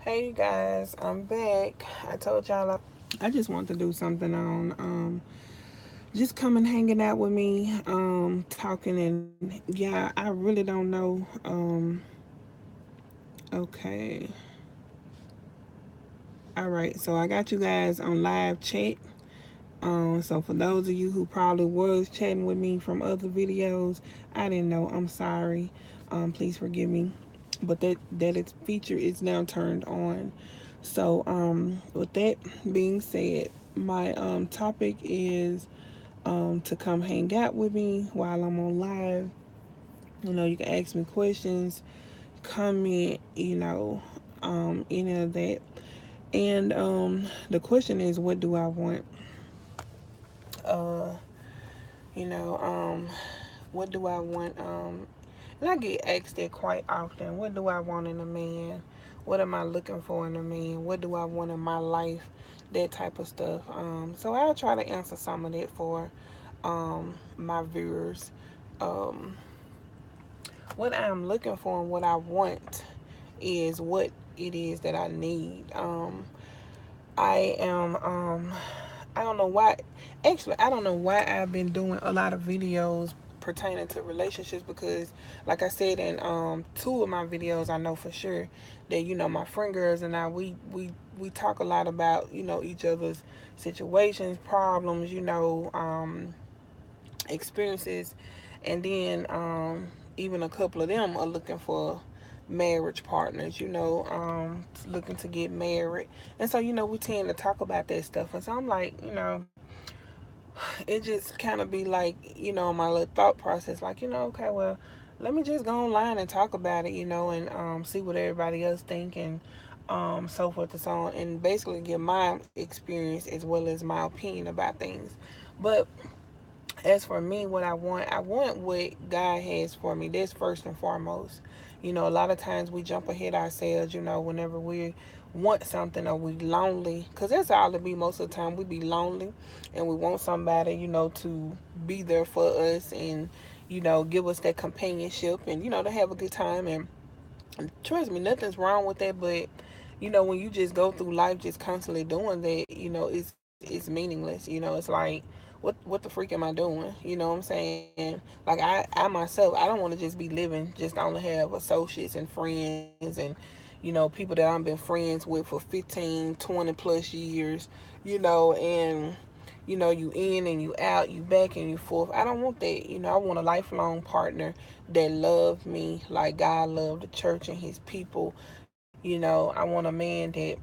Hey guys, I'm back. I told y'all I just want to do something on just coming hanging out with me, talking, and yeah, I really don't know. Okay. All right, so I got you guys on live chat. So for those of you who probably was chatting with me from other videos, I didn't know. I'm sorry. Please forgive me. But that its feature is now turned on. So with that being said, my topic is to come hang out with me while I'm on live. You can ask me questions, comment, any of that. And the question is, what do I want? Uh, you know, um, what do I want? And I get asked that quite often. What do I want in a man? What am I looking for in a man? What do I want in my life? That type of stuff. So I'll try to answer some of that for my viewers. Um, what I'm looking for and what I want is what it is that I need. I am I don't know why, actually I don't know why I've been doing a lot of videos pertaining to relationships, because like I said in two of my videos, I know for sure that my friend girls and I, we talk a lot about each other's situations, problems, experiences. And then even a couple of them are looking for marriage partners, looking to get married. And so we tend to talk about that stuff. And so I'm like, it just kind of be like, my little thought process, like, okay, well, let me just go online and talk about it, and see what everybody else think, and so forth and so on, and basically give my experience as well as my opinion about things. But as for me, what I want what God has for me. That's first and foremost. A lot of times we jump ahead ourselves, whenever we want something or we lonely. Because that's all it be most of the time. We be lonely and we want somebody, to be there for us and, give us that companionship and, to have a good time. And trust me, nothing's wrong with that. But, when you just go through life just constantly doing that, it's meaningless. It's like, what the freak am I doing? You know what I'm saying? Like I myself, I don't want to just be living, just only have associates and friends and people that I've been friends with for 15, 20 plus years, and you in and you out, you back and you forth. I don't want that. I want a lifelong partner that loves me like God loved the church and his people. I want a man that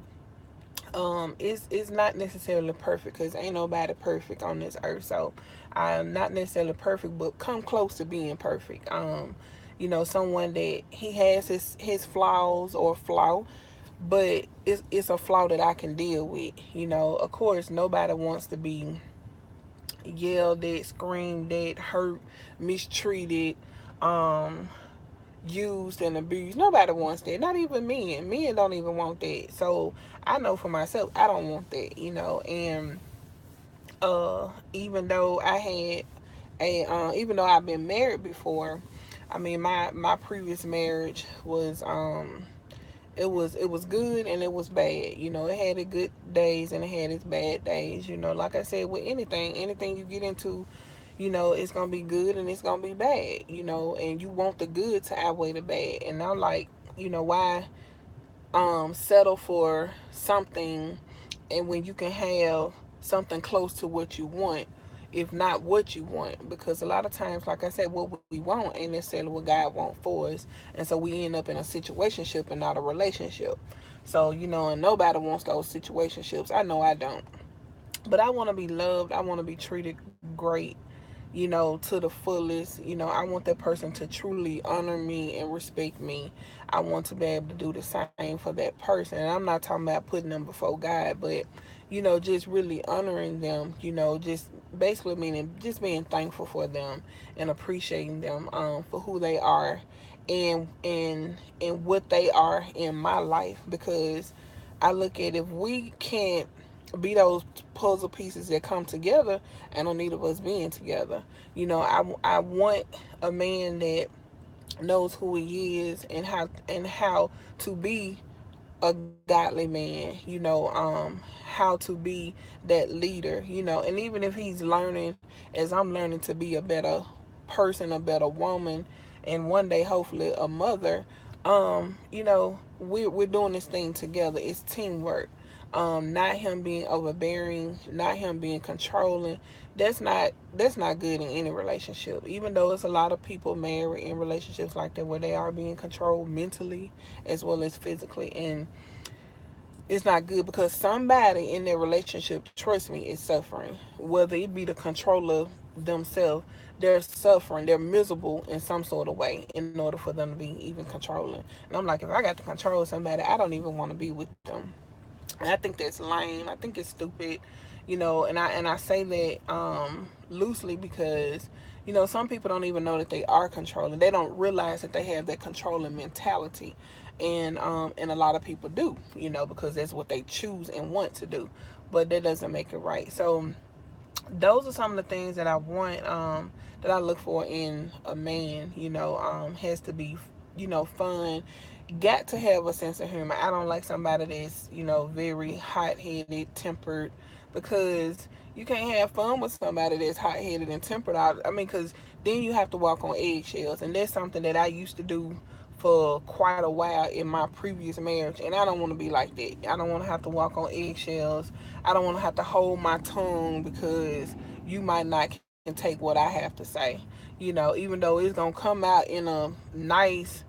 is not necessarily perfect, because ain't nobody perfect on this earth. So I'm not necessarily perfect, but come close to being perfect. Someone that he has his flaws or flaw, but it's a flaw that I can deal with. Of course, nobody wants to be yelled at, screamed at, hurt, mistreated, um, used and abused. Nobody wants that. Not even men. Men don't even want that. So I know for myself, I don't want that. And even though I had even though I've been married before, I mean my previous marriage was it was good and it was bad. It had its good days and it had its bad days. Like I said, with anything you get into, it's gonna be good and it's gonna be bad. And you want the good to outweigh the bad. And I'm like, why settle for something, and when you can have something close to what you want, if not what you want. Because a lot of times, like I said, what we want ain't necessarily what God wants for us, and so we end up in a situationship and not a relationship. So and nobody wants those situationships. I know I don't. But I want to be loved. I want to be treated great, to the fullest. I want that person to truly honor me and respect me. I want to be able to do the same for that person. And I'm not talking about putting them before God, but, just really honoring them, just basically meaning just being thankful for them and appreciating them for who they are and what they are in my life. Because I look at, if we can't be those puzzle pieces that come together, and no need of us being together. I want a man that knows who he is and how to be a godly man, how to be that leader, and even if he's learning as I'm learning to be a better person, a better woman, and one day hopefully a mother, we're doing this thing together. It's teamwork. Not him being overbearing, not him being controlling. That's not good in any relationship. Even though it's a lot of people married in relationships like that where they are being controlled mentally as well as physically, and it's not good because somebody in their relationship, trust me, is suffering. Whether it be the controller themselves, they're suffering, they're miserable in some sort of way in order for them to be even controlling. And I'm like, if I got to control somebody, I don't even want to be with them. And I think that's lame. I think it's stupid, and I say that loosely because some people don't even know that they are controlling. They don't realize that they have that controlling mentality, and a lot of people do, because that's what they choose and want to do, but that doesn't make it right. So those are some of the things that I want, that I look for in a man. Has to be, fun, got to have a sense of humor. I don't like somebody that's, very hot-headed, tempered, because you can't have fun with somebody that's hot-headed and tempered. I mean, because then you have to walk on eggshells, and that's something that I used to do for quite a while in my previous marriage, and I don't want to be like that. I don't want to have to walk on eggshells. I don't want to have to hold my tongue because you might not can take what I have to say. Even though it's gonna come out in a nice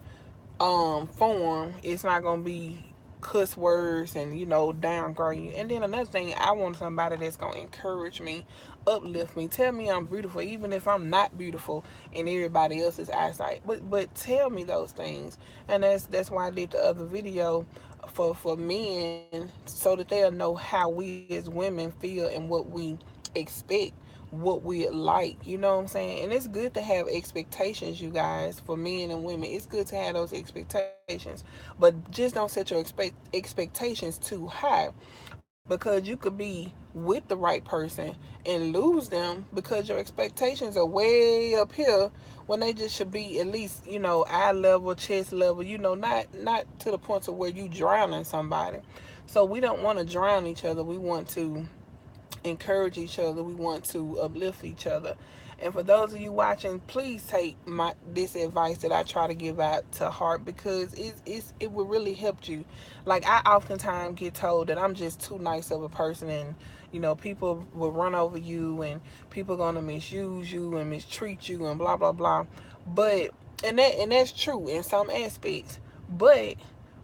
form, it's not gonna be cuss words and downgrade you. And then another thing, I want somebody that's gonna encourage me, uplift me, tell me I'm beautiful, even if I'm not beautiful in everybody else's eyesight. But tell me those things, and that's why I did the other video for men, so that they'll know how we as women feel and what we expect, what we like, what I'm saying? And it's good to have expectations, you guys, for men and women. It's good to have those expectations, but just don't set your expectations too high, because you could be with the right person and lose them because your expectations are way up here when they just should be at least, eye level, chest level, not to the point of where you drowning somebody. So we don't want to drown each other. We want to encourage each other. We want to uplift each other. And for those of you watching, please take my this advice that I try to give out to heart, because it will really help you. Like, I oftentimes get told that I'm just too nice of a person, and people will run over you, and people gonna misuse you and mistreat you and blah blah blah. But and that's true in some aspects. But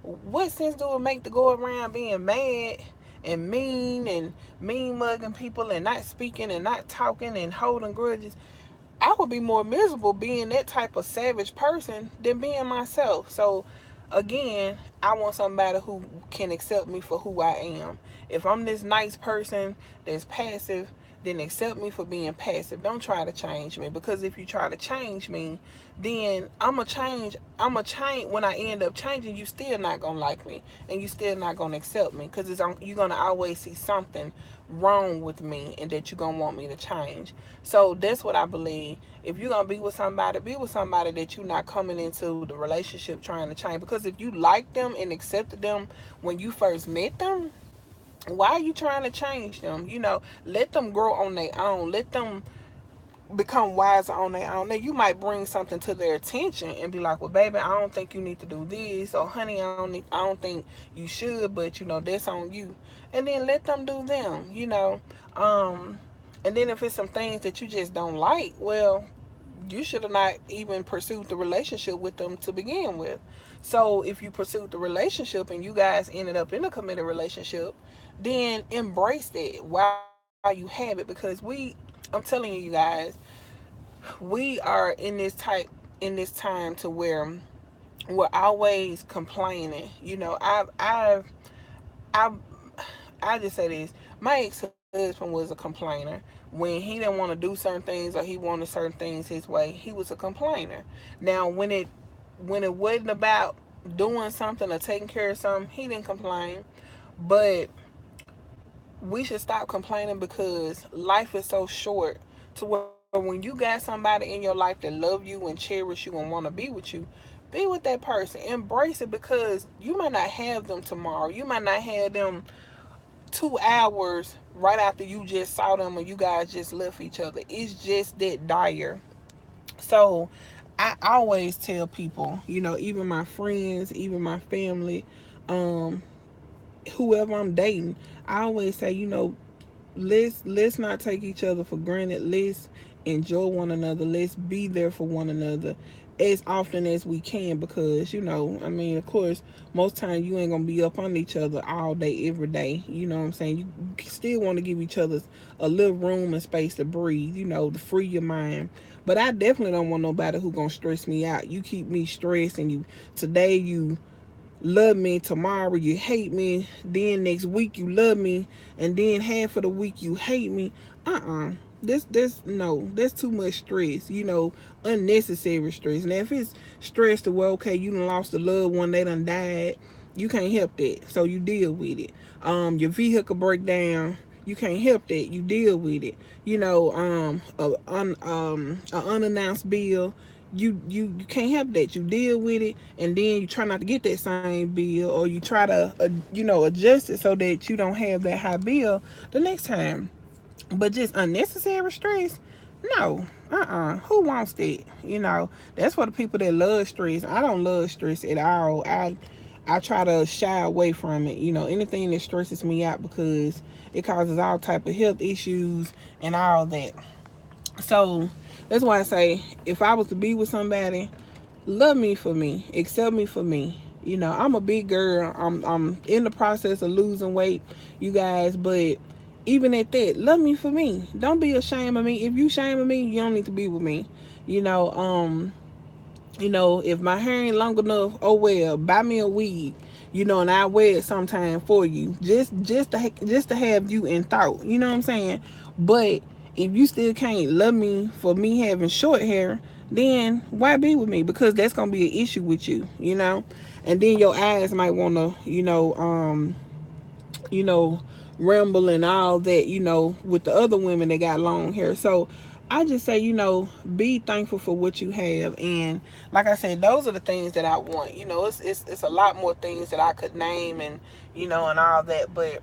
what sense do it make to go around being mad and mean mugging people and not speaking and not talking and holding grudges? I would be more miserable being that type of savage person than being myself. So again, I want somebody who can accept me for who I am. If I'm this nice person that's passive, then accept me for being passive. Don't try to change me, because if you try to change me, then I'm a change. When I end up changing, you still not gonna like me, and you still not gonna accept me, because you're gonna always see something wrong with me, and that you're gonna want me to change. So that's what I believe. If you're gonna be with somebody that you're not coming into the relationship trying to change. Because if you like them and accepted them when you first met them, why are you trying to change them? Let them grow on their own. Let them become wiser on their own. Now you might bring something to their attention and be like, "Well, baby, I don't think you need to do this," or "Honey, I don't think you should, but that's on you." And then let them do them. Um, and then if it's some things that you just don't like, well, you should have not even pursued the relationship with them to begin with. So if you pursued the relationship and you guys ended up in a committed relationship, then embrace that while you have it, because I'm telling you, guys, we are in this time to where we're always complaining. I've I just say this. My ex-husband was a complainer. When he didn't want to do certain things or he wanted certain things his way, he was a complainer. Now, when it wasn't about doing something or taking care of something, he didn't complain. But we should stop complaining, because life is so short to where when you got somebody in your life that love you and cherish you and want to be with you, Be with that person. Embrace it, because you might not have them tomorrow. You might not have them 2 hours right after you just saw them or you guys just left each other. It's just that dire. So I always tell people, even my friends, even my family, um, whoever I'm dating, I always say, let's not take each other for granted. Let's enjoy one another. Let's be there for one another as often as we can, because I mean, of course, most times you ain't gonna be up on each other all day every day. You know what I'm saying? You still want to give each other a little room and space to breathe, to free your mind. But I definitely don't want nobody who gonna stress me out. You keep me stressed, and today you love me, tomorrow you hate me, then next week you love me, and then half of the week you hate me. This no, that's too much stress, unnecessary stress. Now if it's stress to where, okay, you done lost a loved one, they done died, you can't help that, so you deal with it. Your vehicle break down, you can't help that, you deal with it. A unannounced bill, you can't help that, you deal with it, and then you try not to get that same bill, or you try to adjust it so that you don't have that high bill the next time. But just unnecessary stress, no. Who wants that? That's for the people that love stress. I don't love stress at all. I try to shy away from it. Anything that stresses me out, because it causes all type of health issues and all that. So that's why I say, if I was to be with somebody, love me for me, accept me for me. I'm a big girl. I'm in the process of losing weight, you guys, but even at that, love me for me. Don't be ashamed of me. If you shame of me, you don't need to be with me. You know, um, if my hair ain't long enough, oh well, buy me a wig, and I wear it sometime for you, just to have you in thought. You know what I'm saying? But if you still can't love me for me having short hair, then why be with me? Because that's gonna be an issue with you. And then your eyes might wanna, you know, ramble and all that, with the other women that got long hair. So I just say, be thankful for what you have. And like I said, those are the things that I want. It's a lot more things that I could name, and and all that. But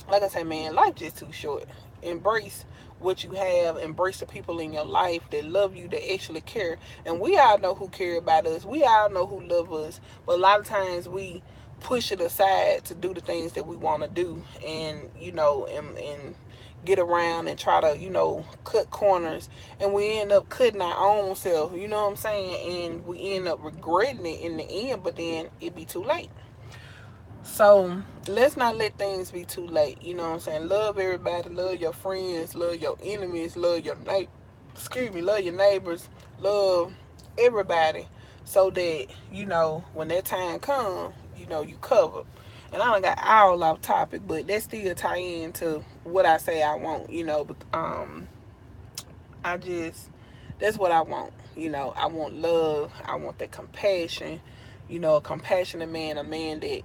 like I say, man, life just too short. Embrace what you have. Embrace the people in your life that love you, that actually care. And we all know who care about us. We all know who love us. But a lot of times we push it aside to do the things that we want to do, and and get around and try to cut corners, and we end up cutting our own self. You know what I'm saying? And we end up regretting it in the end. But then it be too late. So let's not let things be too late. You know what I'm saying? Love everybody. Love your friends. Love your enemies. Love your excuse me. Love your neighbors. Love everybody, so that when that time comes, you covered. And I don't got all off topic, but that still tie into what I say I want. But I just that's what I want. I want love. I want that compassion. A compassionate man, a man that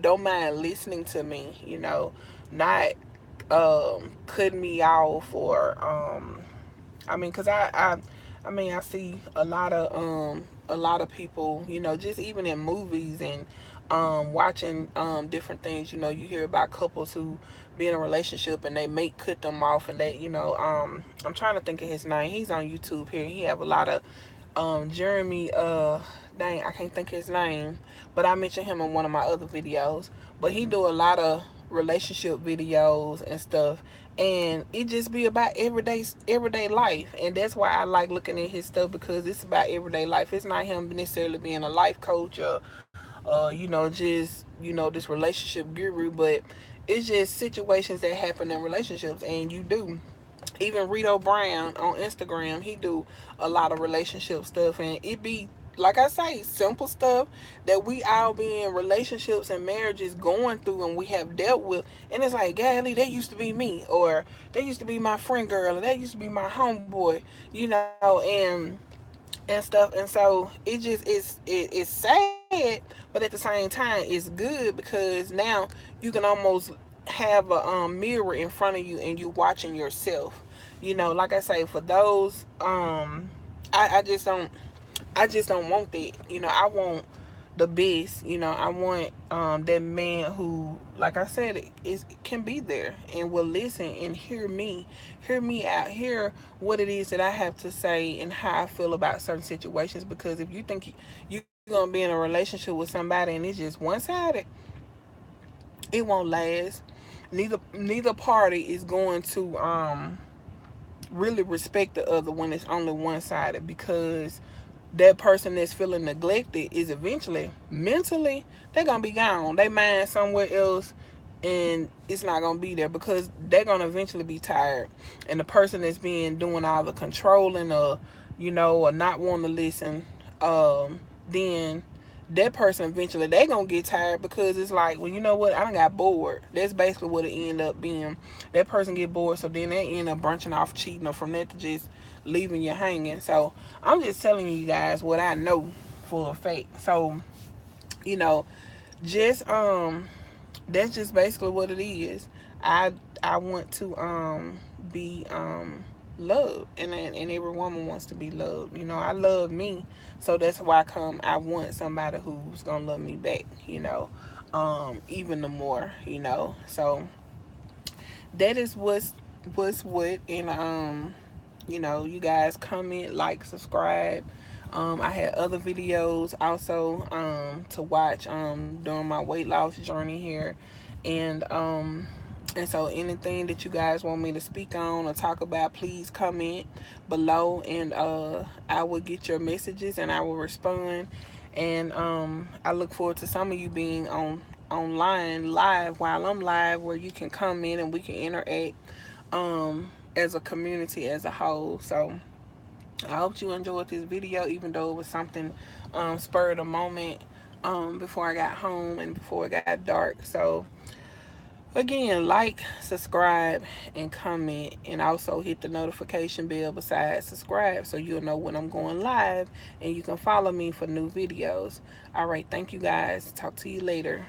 don't mind listening to me, not cutting me off, or I mean, cause I mean, I see a lot of people, just even in movies and watching different things. You hear about couples who be in a relationship and they mate cut them off, and they, I'm trying to think of his name. He's on YouTube here. He have a lot of Jeremy, dang, I can't think of his name, but I mentioned him in one of my other videos. But he do a lot of relationship videos and stuff, and it just be about everyday life. And that's why I like looking at his stuff, because it's about everyday life. It's not him necessarily being a life coach, or just this relationship guru, but it's just situations that happen in relationships. And you do, even Rito Brown on Instagram, he do a lot of relationship stuff, and it be, like I say, simple stuff that we all be in relationships and marriages going through, and we have dealt with. And it's like, golly, that used to be me, or that used to be my friend girl, or that used to be my homeboy, and stuff. And so it just it's sad, but at the same time it's good, because now you can almost have a mirror in front of you, and you watching yourself. Like I say, for those I just don't, I just don't want that. I want the best. I want that man who, like I said, can be there and will listen and hear me out, hear what it is that I have to say and how I feel about certain situations. Because if you think you're gonna be in a relationship with somebody and it's just one sided, it won't last. Neither party is going to really respect the other when it's only one sided, because that person that's feeling neglected is eventually mentally, they're gonna be gone. They mind somewhere else, and it's not gonna be there because they're gonna eventually be tired. And the person that's being doing all the controlling, or or not wanting to listen, then that person eventually they gonna get tired, because it's like, well, you know what, I done got bored. That's basically what it end up being. That person get bored, so then they end up branching off, cheating, or from that to just leaving you hanging. So I'm just telling you guys what I know for a fact. So you know just that's just basically what it is. I want to be loved, and every woman wants to be loved. I love me, so that's why I want somebody who's gonna love me back. Even the more. So that is what's what. And you guys comment, like, subscribe. I had other videos also to watch during my weight loss journey here. And um and so anything that you guys want me to speak on or talk about, please comment below, and I will get your messages and I will respond. And I look forward to some of you being online live while I'm live, where you can comment and we can interact as a community as a whole. So I hope you enjoyed this video, even though it was something spur of the moment before I got home and before it got dark. So again, like, subscribe, and comment, and also hit the notification bell besides subscribe, so you'll know when I'm going live, and you can follow me for new videos. All right, thank you guys. Talk to you later.